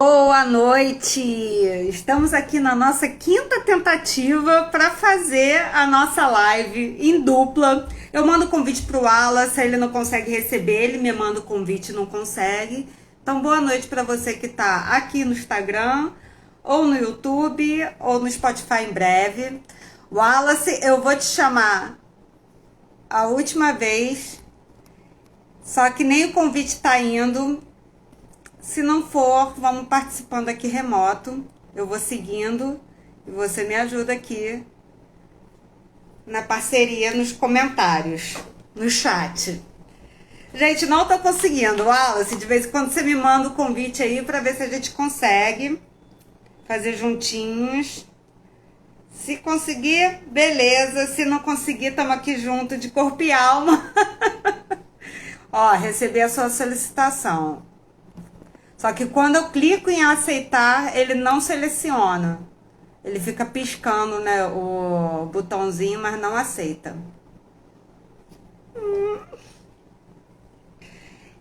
Boa noite! Estamos aqui na nossa quinta tentativa para fazer a nossa live em dupla. Eu mando o convite para o Wallace, ele não consegue receber, ele me manda o convite e não consegue. Então, boa noite para você que está aqui no Instagram, ou no YouTube, ou no Spotify em breve. Wallace, eu vou te chamar a última vez, só que nem o convite está indo. Se não for, vamos participando aqui remoto. Eu vou seguindo e você me ajuda aqui na parceria, nos comentários, no chat. Gente, não tô conseguindo. Wallace, de vez em quando você me manda o convite aí para ver se a gente consegue fazer juntinhos. Se conseguir, beleza. Se não conseguir, estamos aqui junto de corpo e alma. Ó, recebi a sua solicitação. Só que quando eu clico em aceitar, ele não seleciona. Ele fica piscando, né, o botãozinho, mas não aceita.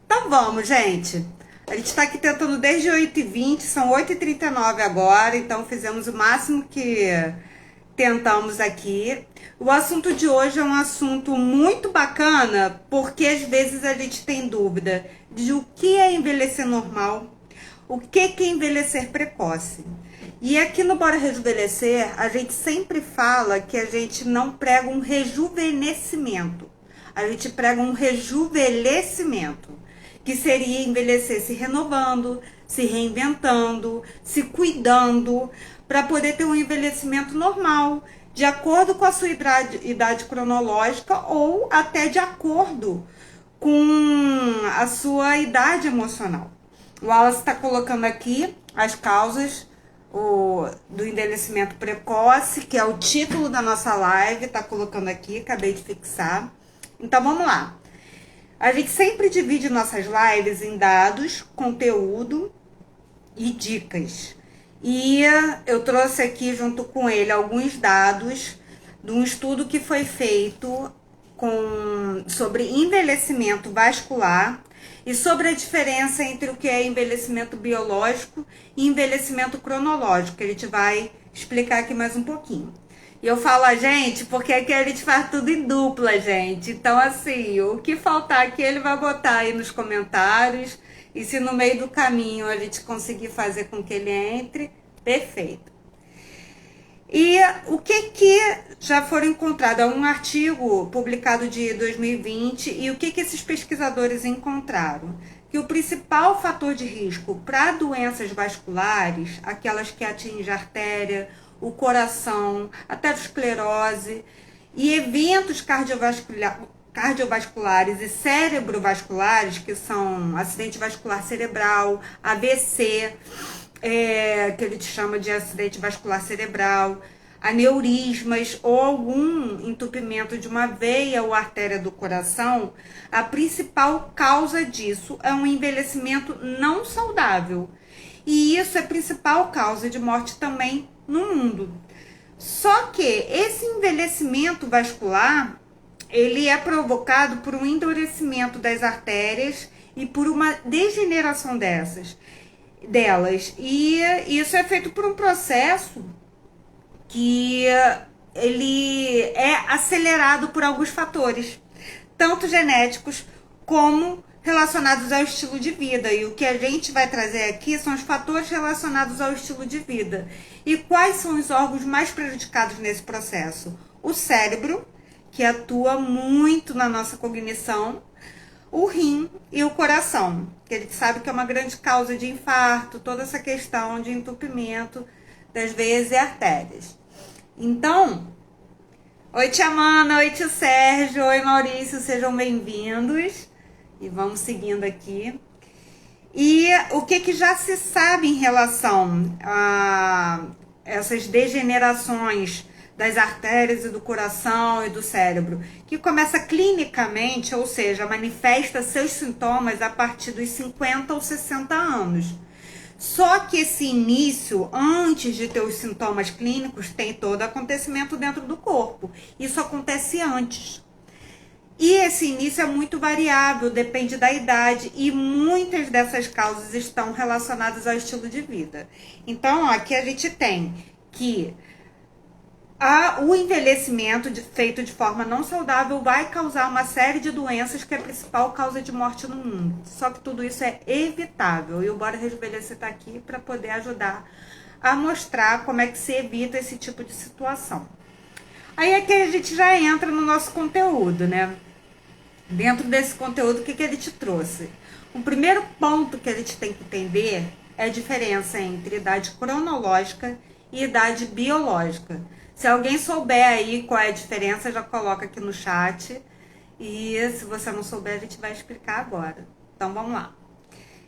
Então vamos, gente. A gente tá aqui tentando desde 8h20, são 8h39 agora, então fizemos o máximo que tentamos aqui. O assunto de hoje é um assunto muito bacana, porque às vezes a gente tem dúvida de o que é envelhecer normal, o que é envelhecer precoce. E aqui no Bora Rejuvenescer, a gente sempre fala que a gente não prega um rejuvenescimento, a gente prega um rejuvenescimento, que seria envelhecer se renovando, se reinventando, se cuidando, para poder ter um envelhecimento normal, de acordo com a sua idade cronológica ou até de acordo com a sua idade emocional. O Wallace está colocando aqui as causas do envelhecimento precoce, que é o título da nossa live, está colocando aqui, acabei de fixar. Então vamos lá. A gente sempre divide nossas lives em dados, conteúdo e dicas. E eu trouxe aqui junto com ele alguns dados de um estudo que foi feito sobre envelhecimento vascular e sobre a diferença entre o que é envelhecimento biológico e envelhecimento cronológico, que a gente vai explicar aqui mais um pouquinho. E eu falo a gente, porque aqui a gente faz tudo em dupla, gente. Então, assim, o que faltar aqui ele vai botar aí nos comentários. E se no meio do caminho a gente conseguir fazer com que ele entre, perfeito. E o que já foram encontrados? É um artigo publicado de 2020, e o que esses pesquisadores encontraram? Que o principal fator de risco para doenças vasculares, aquelas que atingem a artéria, o coração, a aterosclerose e eventos cardiovasculares e cerebrovasculares, que são acidente vascular cerebral, AVC, que ele chama de acidente vascular cerebral, aneurismas ou algum entupimento de uma veia ou artéria do coração, a principal causa disso é um envelhecimento não saudável. E isso é a principal causa de morte também no mundo. Só que esse envelhecimento vascular, ele é provocado por um endurecimento das artérias e por uma degeneração delas. E isso é feito por um processo que ele é acelerado por alguns fatores, tanto genéticos como relacionados ao estilo de vida. E o que a gente vai trazer aqui são os fatores relacionados ao estilo de vida. E quais são os órgãos mais prejudicados nesse processo? O cérebro, que atua muito na nossa cognição, o rim e o coração, que a gente sabe que é uma grande causa de infarto, toda essa questão de entupimento das veias e artérias. Então, oi Tia Mana, oi Tio Sérgio, oi Maurício, sejam bem-vindos. E vamos seguindo aqui. E o que já se sabe em relação a essas degenerações das artérias e do coração e do cérebro, que começa clinicamente, ou seja, manifesta seus sintomas a partir dos 50 ou 60 anos. Só que esse início, antes de ter os sintomas clínicos, tem todo acontecimento dentro do corpo. Isso acontece antes. E esse início é muito variável, depende da idade, e muitas dessas causas estão relacionadas ao estilo de vida. Então, ó, aqui a gente tem que o envelhecimento feito de forma não saudável vai causar uma série de doenças que é a principal causa de morte no mundo. Só que tudo isso é evitável. E o Bora Rejuvenescer está aqui para poder ajudar a mostrar como é que se evita esse tipo de situação. Aí é que a gente já entra no nosso conteúdo, né? Dentro desse conteúdo, o que ele te trouxe? O primeiro ponto que a gente tem que entender é a diferença entre idade cronológica e idade biológica. Se alguém souber aí qual é a diferença, já coloca aqui no chat. E se você não souber, a gente vai explicar agora. Então vamos lá.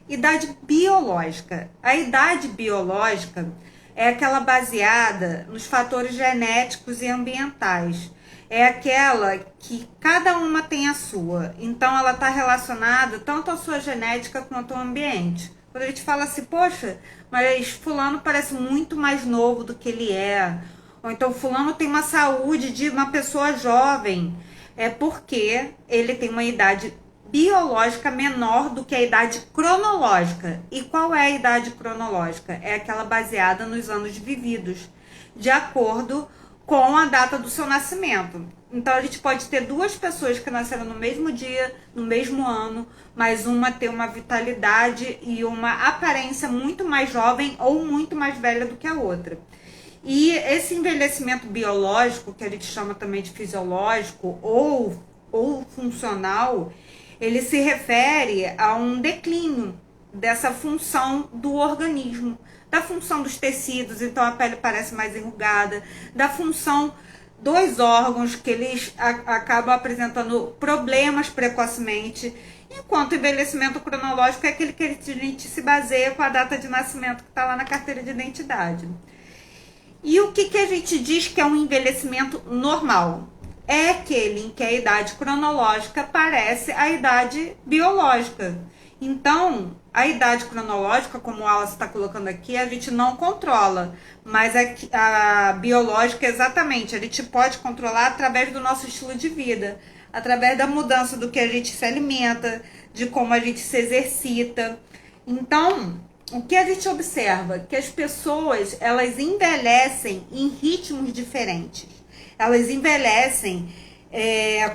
Idade biológica. A idade biológica é aquela baseada nos fatores genéticos e ambientais. É aquela que cada uma tem a sua. Então ela está relacionada tanto à sua genética quanto ao ambiente. Quando a gente fala assim, poxa, mas fulano parece muito mais novo do que ele é. Ou então fulano tem uma saúde de uma pessoa jovem. É porque ele tem uma idade biológica menor do que a idade cronológica. E qual é a idade cronológica? É aquela baseada nos anos vividos, de acordo com a data do seu nascimento. Então a gente pode ter duas pessoas que nasceram no mesmo dia, no mesmo ano, mas uma ter uma vitalidade e uma aparência muito mais jovem ou muito mais velha do que a outra. E esse envelhecimento biológico, que a gente chama também de fisiológico ou funcional, ele se refere a um declínio dessa função do organismo, da função dos tecidos, então a pele parece mais enrugada, da função dos órgãos, que eles acabam apresentando problemas precocemente, enquanto o envelhecimento cronológico é aquele que a gente se baseia com a data de nascimento que está lá na carteira de identidade. E o que a gente diz que é um envelhecimento normal? É aquele em que a idade cronológica parece a idade biológica. Então, a idade cronológica, como o Wallace está colocando aqui, a gente não controla, mas a biológica, exatamente, a gente pode controlar através do nosso estilo de vida, através da mudança do que a gente se alimenta, de como a gente se exercita. Então, o que a gente observa? Que as pessoas, elas envelhecem em ritmos diferentes. Elas envelhecem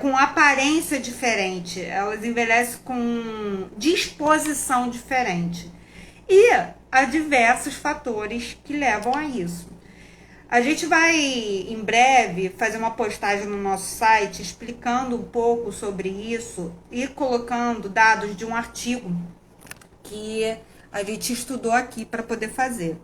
com aparência diferente. Elas envelhecem com disposição diferente. E há diversos fatores que levam a isso. A gente vai, em breve, fazer uma postagem no nosso site explicando um pouco sobre isso e colocando dados de um artigo que a gente estudou aqui para poder fazer.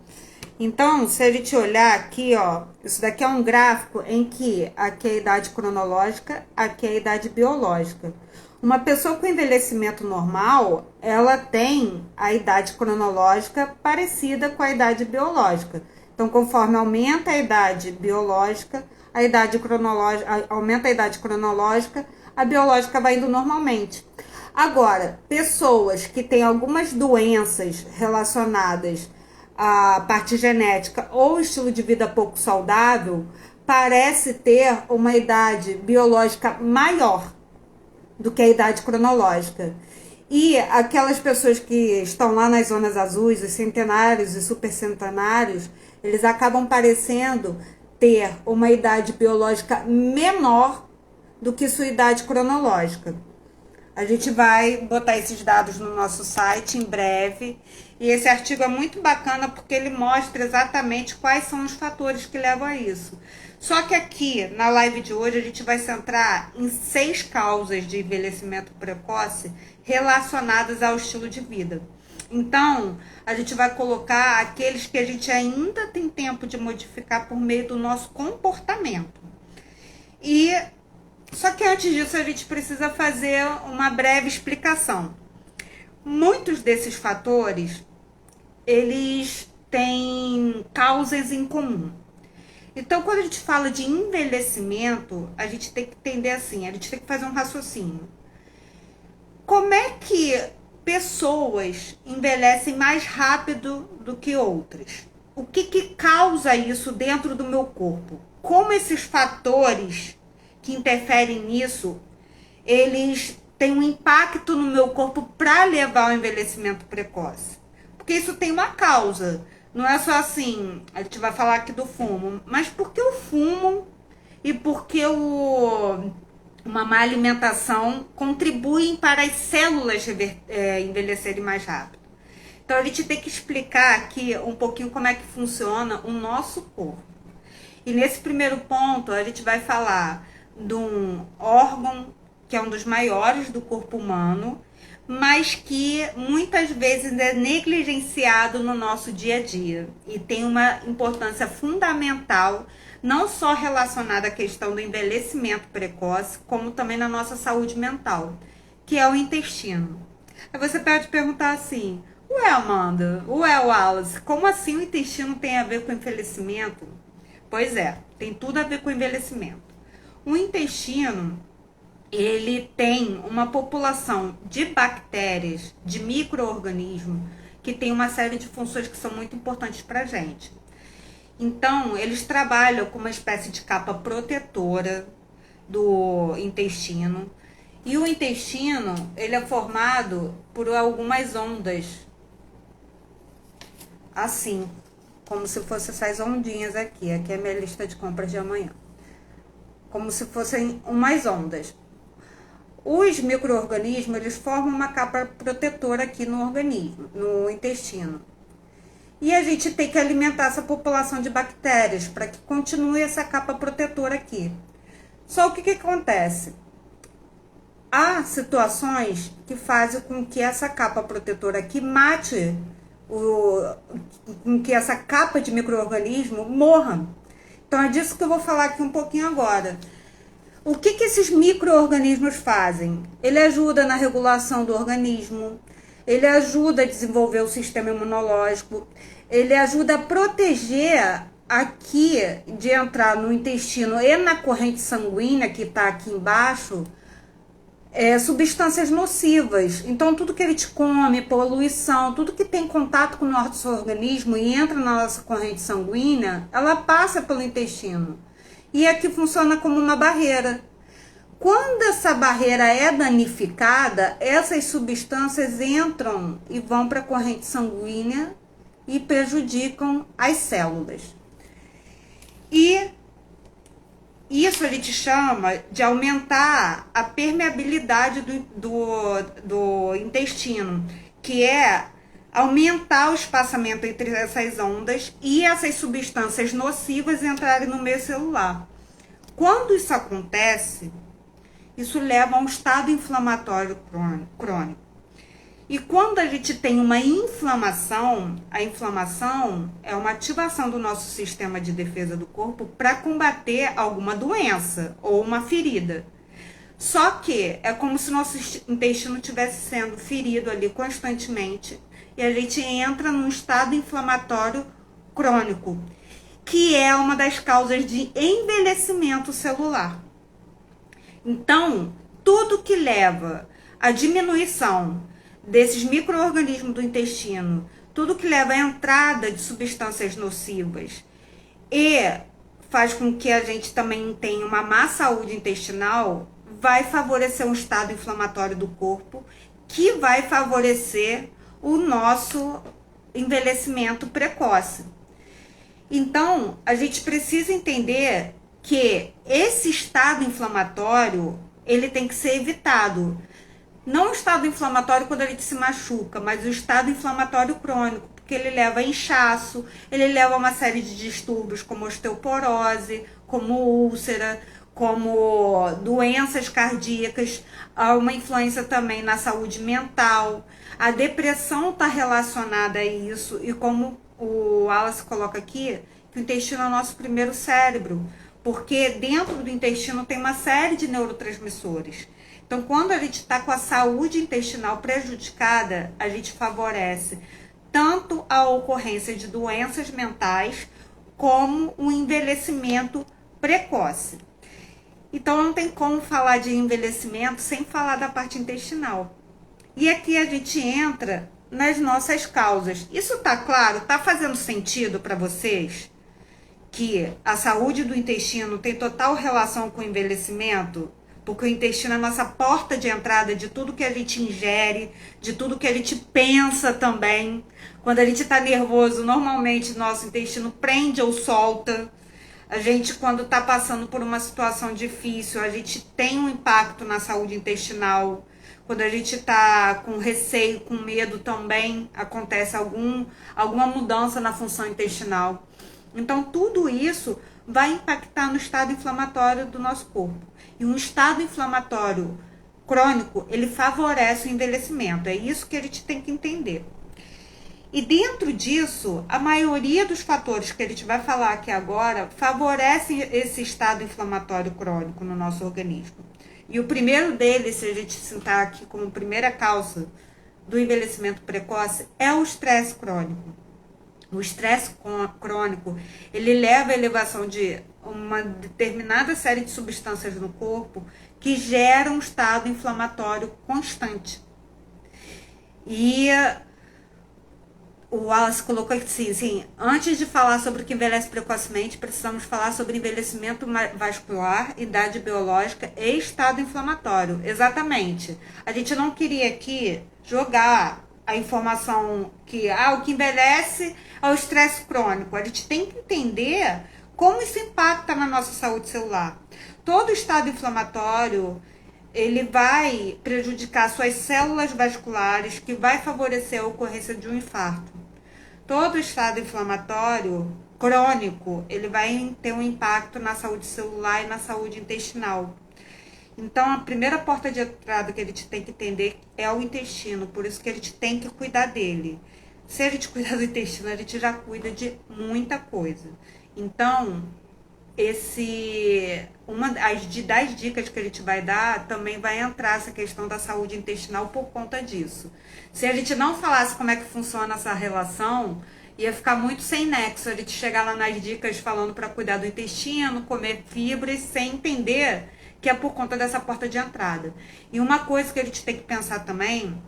Então, se a gente olhar aqui, ó, isso daqui é um gráfico em que aqui é a idade cronológica, aqui é a idade biológica. Uma pessoa com envelhecimento normal, ela tem a idade cronológica parecida com a idade biológica. Então, conforme aumenta a idade biológica, a idade cronológica, aumenta a idade cronológica, a biológica vai indo normalmente. Agora, pessoas que têm algumas doenças relacionadas à parte genética ou estilo de vida pouco saudável, parece ter uma idade biológica maior do que a idade cronológica. E aquelas pessoas que estão lá nas zonas azuis, os centenários e supercentenários, eles acabam parecendo ter uma idade biológica menor do que sua idade cronológica. A gente vai botar esses dados no nosso site em breve. E esse artigo é muito bacana porque ele mostra exatamente quais são os fatores que levam a isso. Só que aqui, na live de hoje, a gente vai centrar em 6 causas de envelhecimento precoce relacionadas ao estilo de vida. Então, a gente vai colocar aqueles que a gente ainda tem tempo de modificar por meio do nosso comportamento. Só que antes disso, a gente precisa fazer uma breve explicação. Muitos desses fatores, eles têm causas em comum. Então, quando a gente fala de envelhecimento, a gente tem que entender assim, a gente tem que fazer um raciocínio. Como é que pessoas envelhecem mais rápido do que outras? O que causa isso dentro do meu corpo? Como esses fatores que interferem nisso, eles têm um impacto no meu corpo para levar ao envelhecimento precoce. Porque isso tem uma causa. Não é só assim, a gente vai falar aqui do fumo, mas porque o fumo e porque uma má alimentação contribuem para as células envelhecerem mais rápido. Então a gente tem que explicar aqui um pouquinho como é que funciona o nosso corpo. E nesse primeiro ponto a gente vai falar de um órgão que é um dos maiores do corpo humano, mas que muitas vezes é negligenciado no nosso dia a dia e tem uma importância fundamental, não só relacionada à questão do envelhecimento precoce, como também na nossa saúde mental, que é o intestino. Aí você pode perguntar assim: ué, Amanda, ué, Wallace, como assim o intestino tem a ver com envelhecimento? Pois é, tem tudo a ver com envelhecimento. O intestino, ele tem uma população de bactérias, de micro-organismos, que tem uma série de funções que são muito importantes para a gente. Então, eles trabalham com uma espécie de capa protetora do intestino. E o intestino, ele é formado por algumas ondas, assim, como se fossem essas ondinhas aqui. Aqui é a minha lista de compras de amanhã. Como se fossem umas ondas. Os micro-organismos, eles formam uma capa protetora aqui no organismo, no intestino. E a gente tem que alimentar essa população de bactérias para que continue essa capa protetora aqui. Só o que acontece? Há situações que fazem com que essa capa protetora aqui mate, com que essa capa de micro-organismo morra. Então é disso que eu vou falar aqui um pouquinho agora. O que esses micro-organismos fazem? Ele ajuda na regulação do organismo, ele ajuda a desenvolver o sistema imunológico, ele ajuda a proteger aqui de entrar no intestino e na corrente sanguínea que está aqui embaixo, substâncias nocivas. Então tudo que ele te come, poluição, tudo que tem contato com o nosso organismo e entra na nossa corrente sanguínea, ela passa pelo intestino. E aqui funciona como uma barreira. Quando essa barreira é danificada, essas substâncias entram e vão para a corrente sanguínea e prejudicam as células. E isso a gente chama de aumentar a permeabilidade do intestino, que é aumentar o espaçamento entre essas ondas e essas substâncias nocivas entrarem no meio celular. Quando isso acontece, isso leva a um estado inflamatório crônico. E quando a gente tem uma inflamação, a inflamação é uma ativação do nosso sistema de defesa do corpo para combater alguma doença ou uma ferida. Só que é como se nosso intestino estivesse sendo ferido ali constantemente e a gente entra num estado inflamatório crônico, que é uma das causas de envelhecimento celular. Então, tudo que leva à diminuição desses micro-organismos do intestino, tudo que leva à entrada de substâncias nocivas e faz com que a gente também tenha uma má saúde intestinal, vai favorecer um estado inflamatório do corpo, que vai favorecer o nosso envelhecimento precoce. Então, a gente precisa entender que esse estado inflamatório, ele tem que ser evitado. Não o estado inflamatório quando a gente se machuca, mas o estado inflamatório crônico, porque ele leva a inchaço, ele leva a uma série de distúrbios como osteoporose, como úlcera, como doenças cardíacas, há uma influência também na saúde mental. A depressão está relacionada a isso, e como o Wallace coloca aqui, que o intestino é o nosso primeiro cérebro, porque dentro do intestino tem uma série de neurotransmissores. Então, quando a gente está com a saúde intestinal prejudicada, a gente favorece tanto a ocorrência de doenças mentais, como um envelhecimento precoce. Então, não tem como falar de envelhecimento sem falar da parte intestinal. E aqui a gente entra nas nossas causas. Isso tá claro? Tá fazendo sentido para vocês? Que a saúde do intestino tem total relação com o envelhecimento? porque o intestino é a nossa porta de entrada de tudo que a gente ingere, de tudo que a gente pensa também. Quando a gente está nervoso, normalmente nosso intestino prende ou solta. A gente, quando está passando por uma situação difícil, a gente tem um impacto na saúde intestinal. Quando a gente está com receio, com medo também, acontece alguma mudança na função intestinal. Então, tudo isso vai impactar no estado inflamatório do nosso corpo. E um estado inflamatório crônico, ele favorece o envelhecimento. É isso que a gente tem que entender. E dentro disso, a maioria dos fatores que a gente vai falar aqui agora favorecem esse estado inflamatório crônico no nosso organismo. E o primeiro deles, se a gente citar aqui como primeira causa do envelhecimento precoce, é o estresse crônico. O estresse crônico, ele leva à elevação de uma determinada série de substâncias no corpo que geram um estado inflamatório constante. E o Wallace colocou assim, antes de falar sobre o que envelhece precocemente, precisamos falar sobre envelhecimento vascular, idade biológica e estado inflamatório. Exatamente. A gente não queria aqui jogar a informação que o que envelhece é o estresse crônico. A gente tem que entender como isso impacta na nossa saúde celular. Todo estado inflamatório, ele vai prejudicar suas células vasculares, que vai favorecer a ocorrência de um infarto. Todo estado inflamatório crônico, ele vai ter um impacto na saúde celular e na saúde intestinal. Então, a primeira porta de entrada que a gente tem que entender é o intestino, por isso que a gente tem que cuidar dele. Se a gente cuidar do intestino, a gente já cuida de muita coisa. Então, das dicas que a gente vai dar, também vai entrar essa questão da saúde intestinal por conta disso. Se a gente não falasse como é que funciona essa relação, ia ficar muito sem nexo a gente chegar lá nas dicas falando para cuidar do intestino, comer fibras, sem entender que é por conta dessa porta de entrada. E uma coisa que a gente tem que pensar também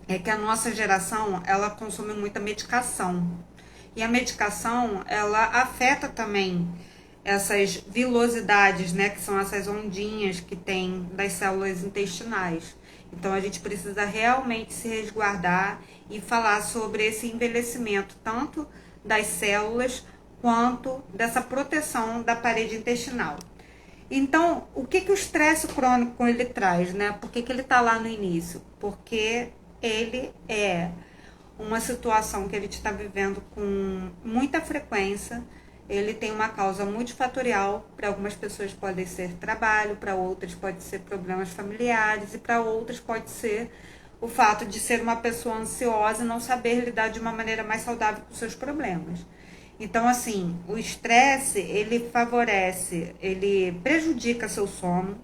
é que a nossa geração, ela consome muita medicação. E a medicação, ela afeta também essas vilosidades, né, que são essas ondinhas que tem das células intestinais. Então, a gente precisa realmente se resguardar e falar sobre esse envelhecimento, tanto das células quanto dessa proteção da parede intestinal. Então, o que o estresse crônico ele traz, né? Por que ele está lá no início? Porque ele é uma situação que a gente está vivendo com muita frequência. Ele tem uma causa multifatorial. Para algumas pessoas pode ser trabalho, para outras pode ser problemas familiares e para outras pode ser o fato de ser uma pessoa ansiosa e não saber lidar de uma maneira mais saudável com seus problemas. Então, assim, o estresse, ele prejudica seu sono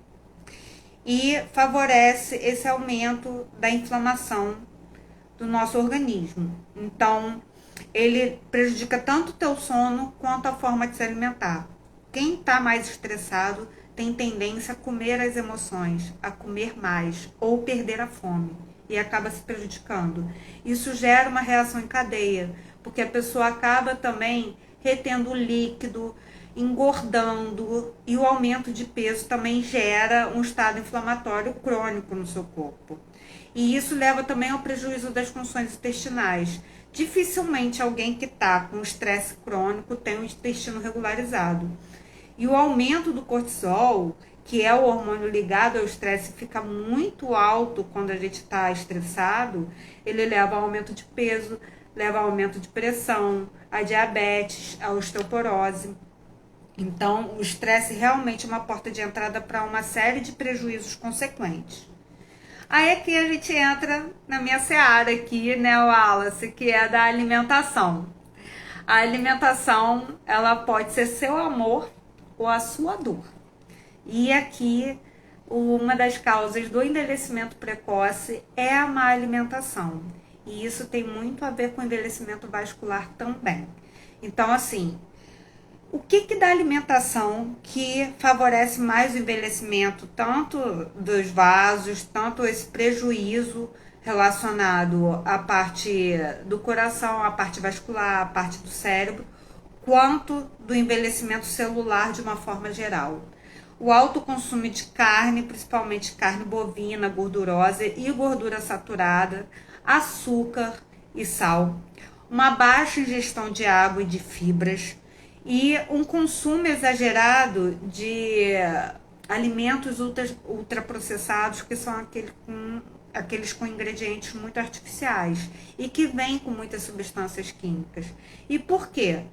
e favorece esse aumento da inflamação do nosso organismo. Então, ele prejudica tanto o teu sono quanto a forma de se alimentar. Quem está mais estressado tem tendência a comer as emoções, a comer mais ou perder a fome e acaba se prejudicando. Isso gera uma reação em cadeia, porque a pessoa acaba também retendo líquido, engordando, e o aumento de peso também gera um estado inflamatório crônico no seu corpo. E isso leva também ao prejuízo das funções intestinais. Dificilmente alguém que está com estresse crônico tem um intestino regularizado. E o aumento do cortisol, que é o hormônio ligado ao estresse, fica muito alto quando a gente está estressado, ele leva ao aumento de peso, leva ao aumento de pressão, a diabetes, a osteoporose. Então, o estresse realmente é uma porta de entrada para uma série de prejuízos consequentes. Aí aqui a gente entra na minha seara aqui, né, Wallace, que é da alimentação. A alimentação, ela pode ser seu amor ou a sua dor. E aqui, uma das causas do envelhecimento precoce é a má alimentação. E isso tem muito a ver com o envelhecimento vascular também. Então, assim, o que da alimentação que favorece mais o envelhecimento, tanto dos vasos, tanto esse prejuízo relacionado à parte do coração, à parte vascular, à parte do cérebro, quanto do envelhecimento celular de uma forma geral? o alto consumo de carne, principalmente carne bovina, gordurosa e gordura saturada, açúcar e sal, uma baixa ingestão de água e de fibras e um consumo exagerado de alimentos ultraprocessados, que são aqueles com ingredientes muito artificiais e que vêm com muitas substâncias químicas. E por quê?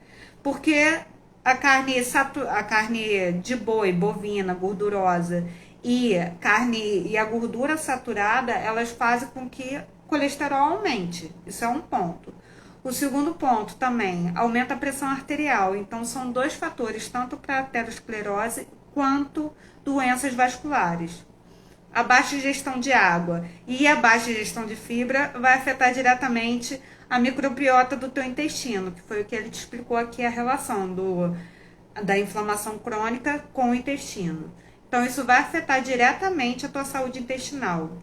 Porque a carne de boi, bovina, gordurosa e a gordura saturada, elas fazem com que o colesterol aumente. Isso é um ponto. O segundo ponto também aumenta a pressão arterial. Então são dois fatores, tanto para a aterosclerose quanto doenças vasculares. A baixa ingestão de água e a baixa ingestão de fibra vai afetar diretamente a microbiota do teu intestino, que foi o que ele te explicou aqui, a relação da inflamação crônica com o intestino. Então isso vai afetar diretamente a tua saúde intestinal.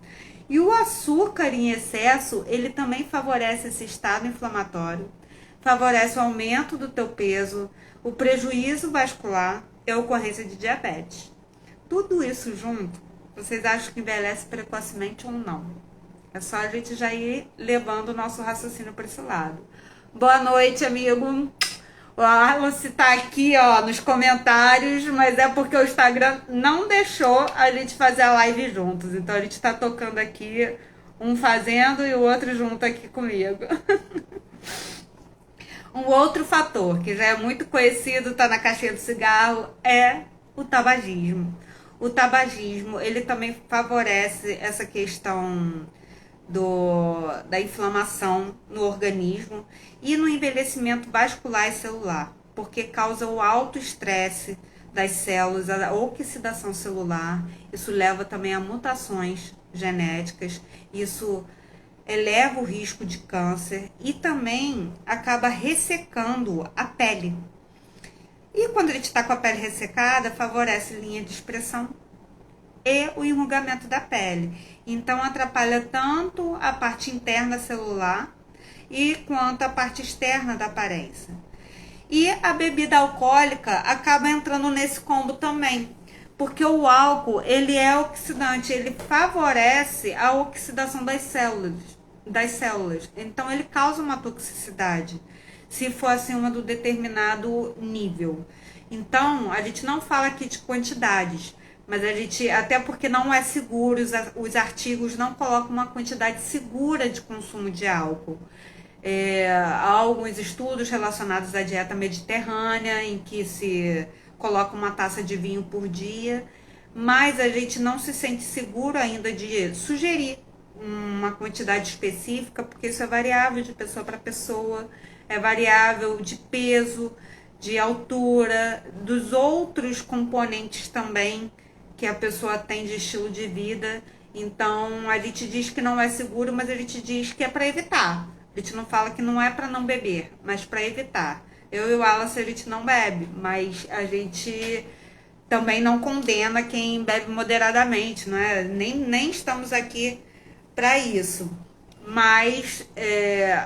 E o açúcar em excesso, ele também favorece esse estado inflamatório, favorece o aumento do teu peso, o prejuízo vascular e a ocorrência de diabetes. Tudo isso junto, vocês acham que envelhece precocemente ou não? É só a gente já ir levando o nosso raciocínio para esse lado. Boa noite, amigo. O Wallace tá aqui, ó, nos comentários, mas é porque o Instagram não deixou a gente fazer a live juntos. Então a gente tá tocando aqui, um fazendo e o outro junto aqui comigo. Um outro fator que já é muito conhecido, tá na caixinha do cigarro, é o tabagismo. O tabagismo, ele também favorece essa questão da inflamação no organismo e no envelhecimento vascular e celular, porque causa o alto estresse das células, a oxidação celular. Isso leva também a mutações genéticas, isso eleva o risco de câncer e também acaba ressecando a pele. E quando a gente está com a pele ressecada, favorece linha de expressão e o enrugamento da pele. Então atrapalha tanto a parte interna celular e quanto a parte externa da aparência. E a bebida alcoólica acaba entrando nesse combo também, porque o álcool, ele é oxidante, ele favorece a oxidação das células. Então ele causa uma toxicidade, se for acima do determinado nível. Então a gente não fala aqui de quantidades, mas a gente, até porque não é seguro, os artigos não colocam uma quantidade segura de consumo de álcool. Há alguns estudos relacionados à dieta mediterrânea, em que se coloca uma taça de vinho por dia, mas a gente não se sente seguro ainda de sugerir uma quantidade específica, porque isso é variável de pessoa para pessoa, é variável de peso, de altura, dos outros componentes também que a pessoa tem de estilo de vida. Então a gente diz que não é seguro, mas a gente diz que é para evitar. A gente não fala que não é para não beber, mas para evitar. Eu e o Wallace, a gente não bebe, mas a gente também não condena quem bebe moderadamente, não é? Nem estamos aqui para isso. Mas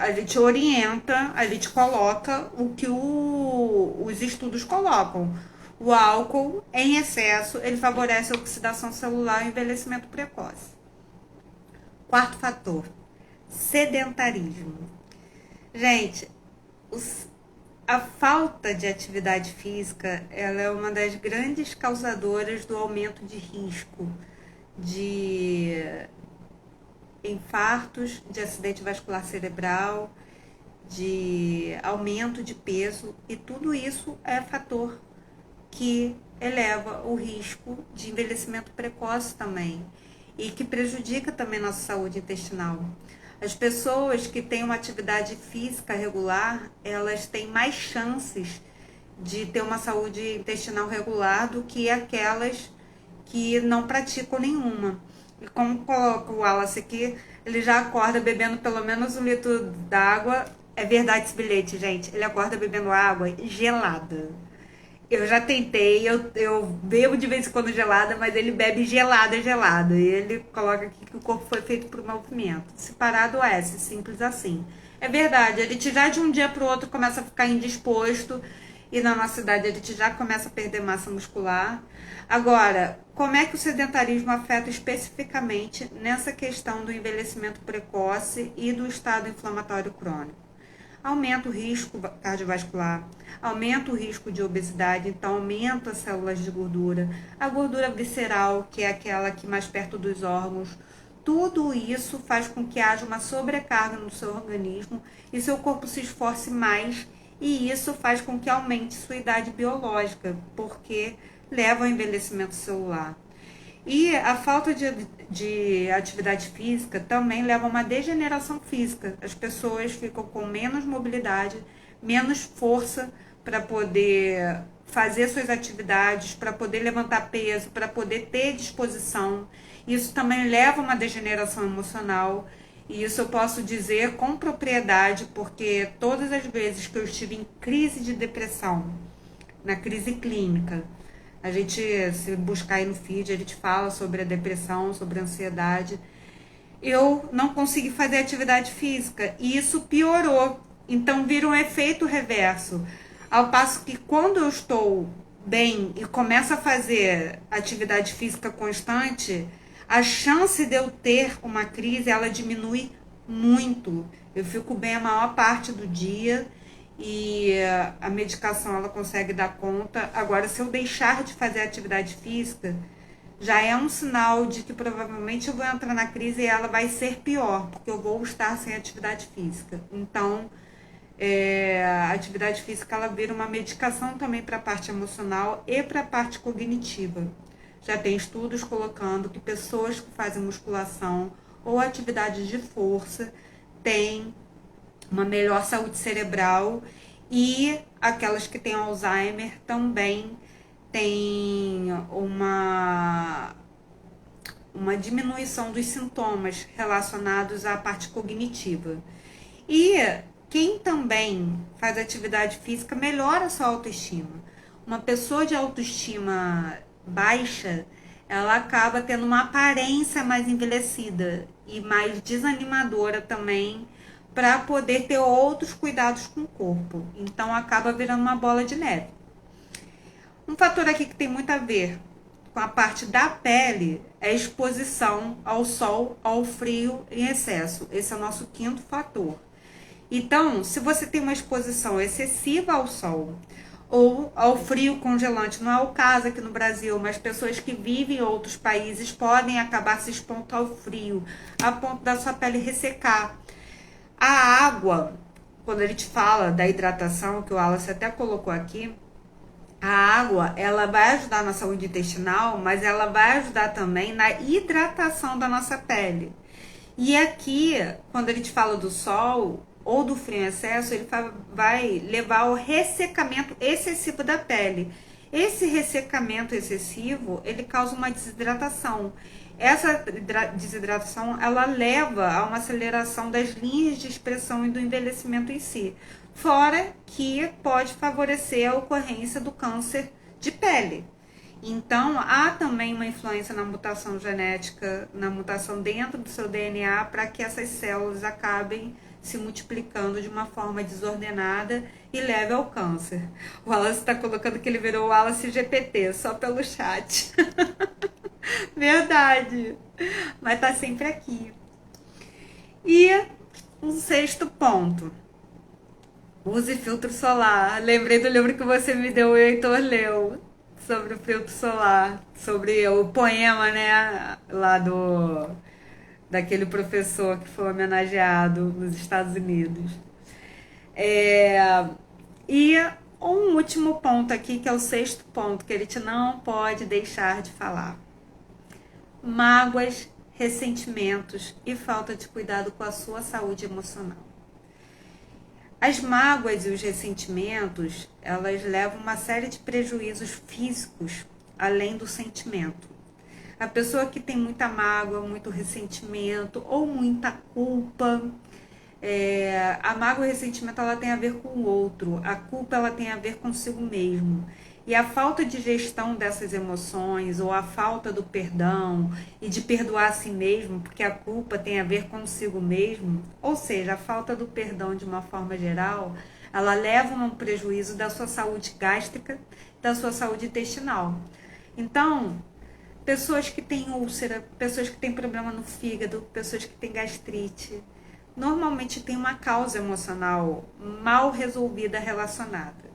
a gente orienta, a gente coloca o que os estudos colocam. O álcool em excesso, ele favorece a oxidação celular e o envelhecimento precoce. Quarto fator, sedentarismo. Gente, a falta de atividade física, ela é uma das grandes causadoras do aumento de risco de infartos, de acidente vascular cerebral, de aumento de peso, e tudo isso é fator que eleva o risco de envelhecimento precoce também e que prejudica também nossa saúde intestinal. As pessoas que têm uma atividade física regular, elas têm mais chances de ter uma saúde intestinal regular do que aquelas que não praticam nenhuma. E como coloca o Wallace aqui, ele já acorda bebendo pelo menos 1 litro d'água. É verdade esse bilhete, gente. Ele acorda bebendo água gelada. Eu já tentei, eu bebo de vez em quando gelada, mas ele bebe gelada. E ele coloca aqui que o corpo foi feito por um movimento. Separado S, simples assim. É verdade, ele já de um dia para o outro começa a ficar indisposto e na nossa idade a gente já começa a perder massa muscular. Agora, como é que o sedentarismo afeta especificamente nessa questão do envelhecimento precoce e do estado inflamatório crônico? Aumenta o risco cardiovascular, aumenta o risco de obesidade, então aumenta as células de gordura, a gordura visceral, que é aquela que mais perto dos órgãos. Tudo isso faz com que haja uma sobrecarga no seu organismo e seu corpo se esforce mais, e isso faz com que aumente sua idade biológica, porque leva ao envelhecimento celular. E a falta de atividade física também leva a uma degeneração física. As pessoas ficam com menos mobilidade, menos força para poder fazer suas atividades, para poder levantar peso, para poder ter disposição. Isso também leva a uma degeneração emocional. E isso eu posso dizer com propriedade, porque todas as vezes que eu estive em crise de depressão, na crise clínica, a gente, se buscar aí no feed, a gente fala sobre a depressão, sobre a ansiedade. Eu não consegui fazer atividade física e isso piorou. Então vira um efeito reverso. Ao passo que quando eu estou bem e começo a fazer atividade física constante, a chance de eu ter uma crise, ela diminui muito. Eu fico bem a maior parte do dia e a medicação ela consegue dar conta. Agora, se eu deixar de fazer atividade física, já é um sinal de que provavelmente eu vou entrar na crise e ela vai ser pior, porque eu vou estar sem atividade física. Então, a atividade física ela vira uma medicação também para a parte emocional e para a parte cognitiva. Já tem estudos colocando que pessoas que fazem musculação ou atividades de força têm uma melhor saúde cerebral, e aquelas que têm Alzheimer também têm uma diminuição dos sintomas relacionados à parte cognitiva. E quem também faz atividade física melhora a sua autoestima. Uma pessoa de autoestima baixa, ela acaba tendo uma aparência mais envelhecida e mais desanimadora também, para poder ter outros cuidados com o corpo. Então acaba virando uma bola de neve. Um fator aqui que tem muito a ver com a parte da pele é a exposição ao sol, ao frio em excesso. Esse é o nosso quinto fator. Então, se você tem uma exposição excessiva ao sol ou ao frio congelante, não é o caso aqui no Brasil, mas pessoas que vivem em outros países podem acabar se expondo ao frio, a ponto da sua pele ressecar. A água, quando a gente fala da hidratação, que o Wallace até colocou aqui, a água, ela vai ajudar na saúde intestinal, mas ela vai ajudar também na hidratação da nossa pele. E aqui, quando a gente fala do sol ou do frio em excesso, ele vai levar ao ressecamento excessivo da pele. Esse ressecamento excessivo, ele causa uma desidratação. Essa desidratação, ela leva a uma aceleração das linhas de expressão e do envelhecimento em si. Fora que pode favorecer a ocorrência do câncer de pele. Então, há também uma influência na mutação genética, na mutação dentro do seu DNA, para que essas células acabem se multiplicando de uma forma desordenada e leve ao câncer. O Wallace está colocando que ele virou o Wallace GPT, só pelo chat. Verdade. Mas tá sempre aqui. E um sexto ponto. Use filtro solar. Lembrei do livro que você me deu, o Heitor leu, sobre o filtro solar, sobre o poema, né, lá daquele professor que foi homenageado nos Estados Unidos. E um último ponto aqui, que é o sexto ponto, que a gente não pode deixar de falar. Mágoas, ressentimentos e falta de cuidado com a sua saúde emocional. As mágoas e os ressentimentos, elas levam uma série de prejuízos físicos, além do sentimento. A pessoa que tem muita mágoa, muito ressentimento ou muita culpa, a mágoa e o ressentimento ela tem a ver com o outro, a culpa ela tem a ver consigo mesmo. E a falta de gestão dessas emoções, ou a falta do perdão e de perdoar a si mesmo, porque a culpa tem a ver consigo mesmo, ou seja, a falta do perdão de uma forma geral, ela leva a um prejuízo da sua saúde gástrica, da sua saúde intestinal. Então, pessoas que têm úlcera, pessoas que têm problema no fígado, pessoas que têm gastrite, normalmente tem uma causa emocional mal resolvida relacionada.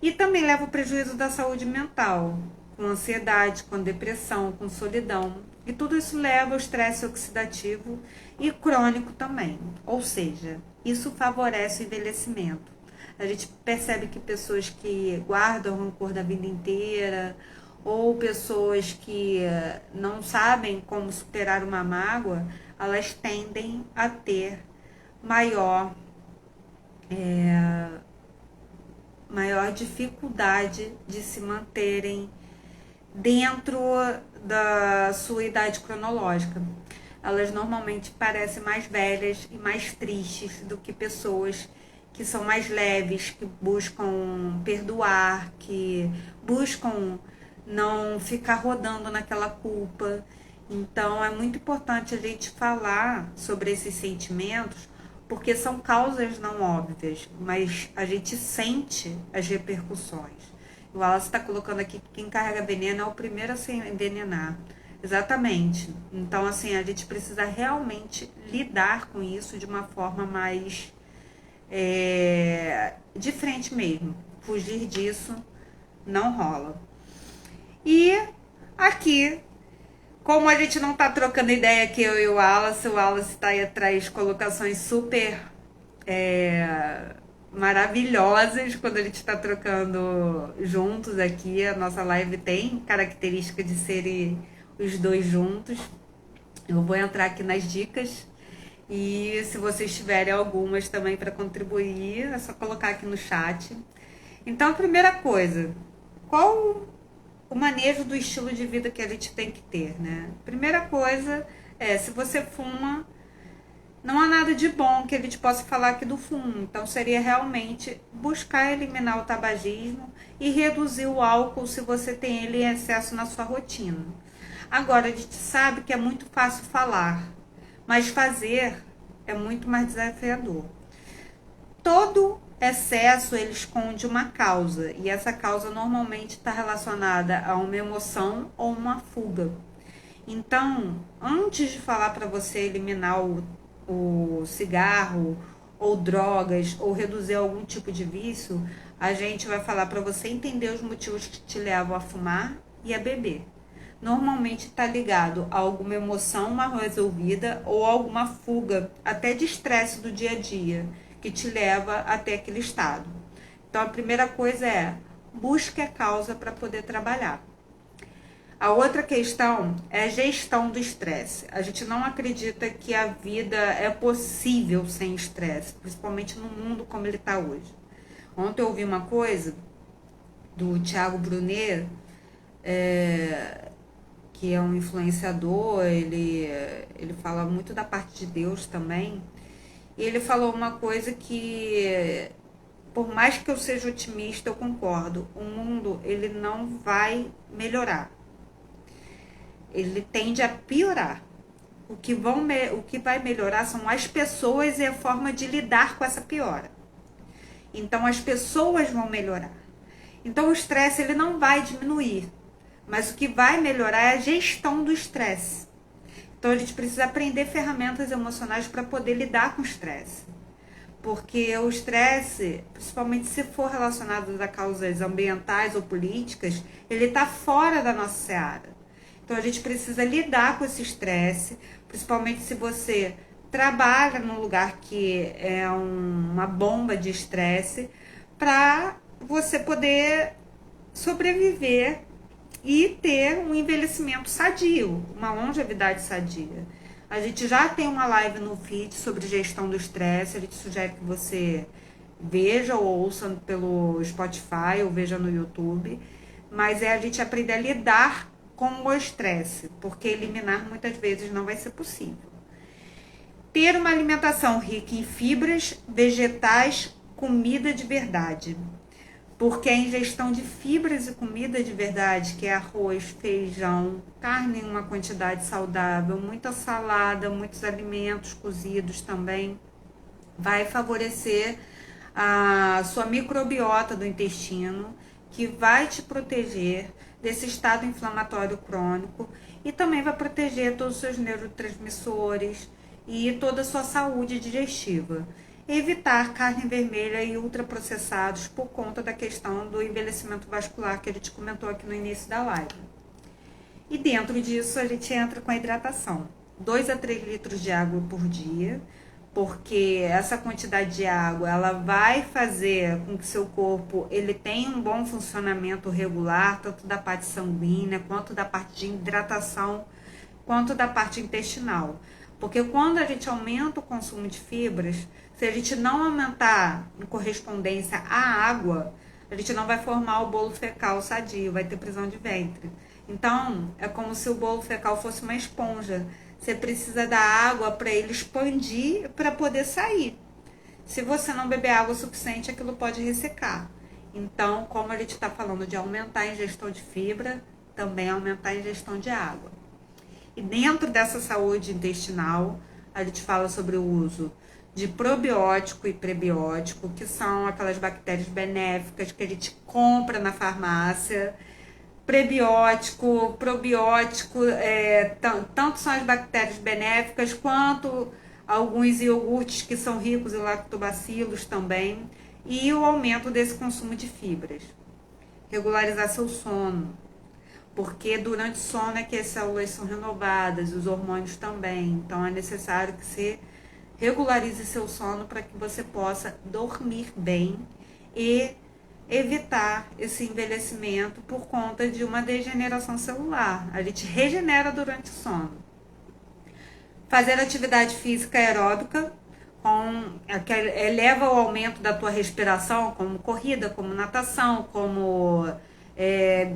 E também leva o prejuízo da saúde mental, com ansiedade, com depressão, com solidão. E tudo isso leva ao estresse oxidativo e crônico também. Ou seja, isso favorece o envelhecimento. A gente percebe que pessoas que guardam rancor da vida inteira, ou pessoas que não sabem como superar uma mágoa, elas tendem a ter maior dificuldade de se manterem dentro da sua idade cronológica. Elas normalmente parecem mais velhas e mais tristes do que pessoas que são mais leves, que buscam perdoar, que buscam não ficar rodando naquela culpa. Então é muito importante a gente falar sobre esses sentimentos, porque são causas não óbvias, mas a gente sente as repercussões. O Wallace está colocando aqui que quem carrega veneno é o primeiro a se envenenar. Exatamente. Então, assim, a gente precisa realmente lidar com isso de uma forma mais de frente mesmo. Fugir disso não rola. E aqui, como a gente não tá trocando ideia aqui, eu e o Wallace tá aí atrás, colocações super maravilhosas quando a gente está trocando juntos aqui. A nossa live tem característica de serem os dois juntos. Eu vou entrar aqui nas dicas e se vocês tiverem algumas também para contribuir, é só colocar aqui no chat. Então, a primeira coisa, qual o manejo do estilo de vida que a gente tem que ter, né? Primeira coisa é, se você fuma, não há nada de bom que a gente possa falar aqui do fumo. Então, seria realmente buscar eliminar o tabagismo e reduzir o álcool se você tem ele em excesso na sua rotina. Agora, a gente sabe que é muito fácil falar, mas fazer é muito mais desafiador. Todo excesso, ele esconde uma causa, e essa causa normalmente está relacionada a uma emoção ou uma fuga. Então, antes de falar para você eliminar o cigarro ou drogas ou reduzir algum tipo de vício, a gente vai falar para você entender os motivos que te levam a fumar e a beber. Normalmente está ligado a alguma emoção mal resolvida ou alguma fuga, até de estresse do dia a dia, que te leva até aquele estado. Então, a primeira coisa é busque a causa para poder trabalhar. A outra questão é a gestão do estresse. A gente não acredita que a vida é possível sem estresse, principalmente no mundo como ele está hoje. Ontem eu ouvi uma coisa do Thiago Brunet, que é um influenciador, ele fala muito da parte de Deus também. E ele falou uma coisa que, por mais que eu seja otimista, eu concordo. O mundo, ele não vai melhorar. Ele tende a piorar. O que vai melhorar são as pessoas e a forma de lidar com essa piora. Então, as pessoas vão melhorar. Então, o estresse, ele não vai diminuir. Mas o que vai melhorar é a gestão do estresse. Então, a gente precisa aprender ferramentas emocionais para poder lidar com o estresse. Porque o estresse, principalmente se for relacionado a causas ambientais ou políticas, ele está fora da nossa seara. Então, a gente precisa lidar com esse estresse, principalmente se você trabalha num lugar que é uma bomba de estresse, para você poder sobreviver e ter um envelhecimento sadio, uma longevidade sadia. A gente já tem uma live no feed sobre gestão do estresse, a gente sugere que você veja ou ouça pelo Spotify ou veja no YouTube, mas é a gente aprender a lidar com o estresse, porque eliminar muitas vezes não vai ser possível. Ter uma alimentação rica em fibras, vegetais, comida de verdade. Porque a ingestão de fibras e comida de verdade, que é arroz, feijão, carne em uma quantidade saudável, muita salada, muitos alimentos cozidos também, vai favorecer a sua microbiota do intestino, que vai te proteger desse estado inflamatório crônico e também vai proteger todos os seus neurotransmissores e toda a sua saúde digestiva. Evitar carne vermelha e ultraprocessados por conta da questão do envelhecimento vascular que a gente comentou aqui no início da live. E dentro disso a gente entra com a hidratação. 2 a 3 litros de água por dia, porque essa quantidade de água ela vai fazer com que seu corpo ele tenha um bom funcionamento regular, tanto da parte sanguínea, quanto da parte de hidratação, quanto da parte intestinal. Porque quando a gente aumenta o consumo de fibras, se a gente não aumentar em correspondência à água, a gente não vai formar o bolo fecal sadio, vai ter prisão de ventre. Então, é como se o bolo fecal fosse uma esponja. Você precisa da água para ele expandir para poder sair. Se você não beber água o suficiente, aquilo pode ressecar. Então, como a gente está falando de aumentar a ingestão de fibra, também aumentar a ingestão de água. E dentro dessa saúde intestinal, a gente fala sobre o uso de probiótico e prebiótico, que são aquelas bactérias benéficas que a gente compra na farmácia. Prebiótico, probiótico, tanto são as bactérias benéficas quanto alguns iogurtes que são ricos em lactobacilos também, e o aumento desse consumo de fibras. Regularizar seu sono, porque durante o sono é que as células são renovadas, os hormônios também, então é necessário que você regularize seu sono para que você possa dormir bem e evitar esse envelhecimento por conta de uma degeneração celular. A gente regenera durante o sono. Fazer atividade física aeróbica, que eleva o aumento da tua respiração, como corrida, como natação, como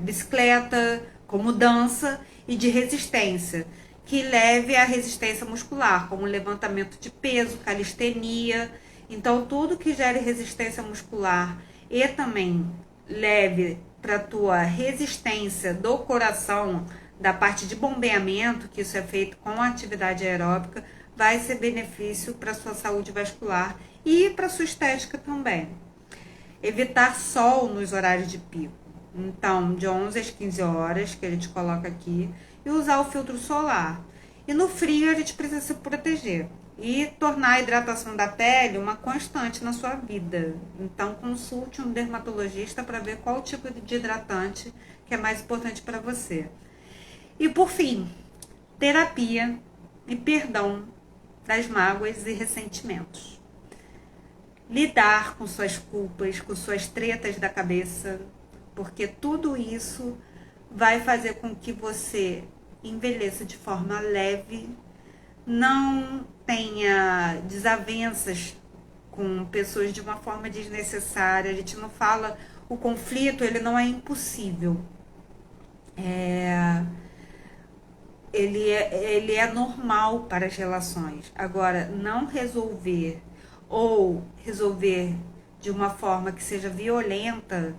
bicicleta, como dança, e de resistência, que leve à resistência muscular, como levantamento de peso, calistenia. Então, tudo que gere resistência muscular e também leve para a tua resistência do coração, da parte de bombeamento, que isso é feito com a atividade aeróbica, vai ser benefício para a sua saúde vascular e para a sua estética também. Evitar sol nos horários de pico. Então, de 11 às 15 horas, que a gente coloca aqui, e usar o filtro solar. E no frio a gente precisa se proteger e tornar a hidratação da pele uma constante na sua vida. Então, consulte um dermatologista para ver qual tipo de hidratante que é mais importante para você. E por fim, terapia e perdão das mágoas e ressentimentos. Lidar com suas culpas, com suas tretas da cabeça, porque tudo isso vai fazer com que você envelheça de forma leve, não tenha desavenças com pessoas de uma forma desnecessária. A gente não fala, o conflito ele não é impossível, ele é normal para as relações. Agora, não resolver ou resolver de uma forma que seja violenta,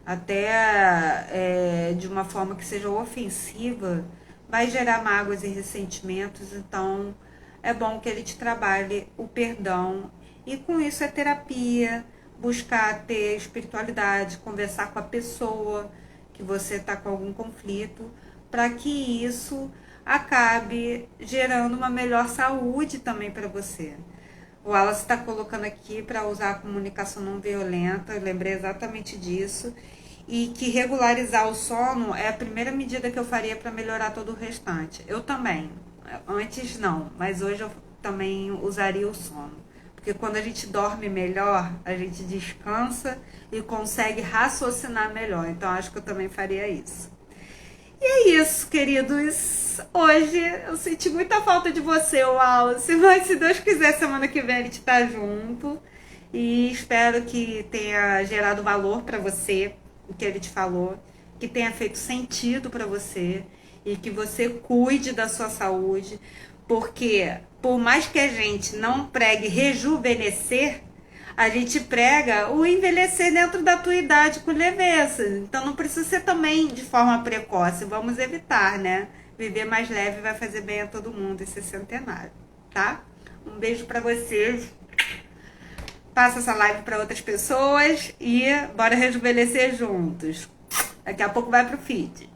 até de uma forma que seja ofensiva, vai gerar mágoas e ressentimentos. Então, é bom que ele te trabalhe o perdão. E com isso é terapia, buscar ter espiritualidade, conversar com a pessoa que você está com algum conflito, para que isso acabe gerando uma melhor saúde também para você. O Wallace está colocando aqui para usar a comunicação não violenta, eu lembrei exatamente disso. E que regularizar o sono é a primeira medida que eu faria para melhorar todo o restante. Eu também. Antes não, mas hoje eu também usaria o sono. Porque quando a gente dorme melhor, a gente descansa e consegue raciocinar melhor. Então acho que eu também faria isso. E é isso, queridos. Hoje eu senti muita falta de você, Wallace. Mas se Deus quiser, semana que vem a gente tá junto. E espero que tenha gerado valor para você o que ele te falou, que tenha feito sentido para você e que você cuide da sua saúde, porque por mais que a gente não pregue rejuvenescer, a gente prega o envelhecer dentro da tua idade com leveza. Então não precisa ser também de forma precoce, vamos evitar, né? Viver mais leve vai fazer bem a todo mundo esse centenário, tá? Um beijo para vocês. passa essa live para outras pessoas e bora rejuvenescer juntos. Daqui a pouco vai pro feed.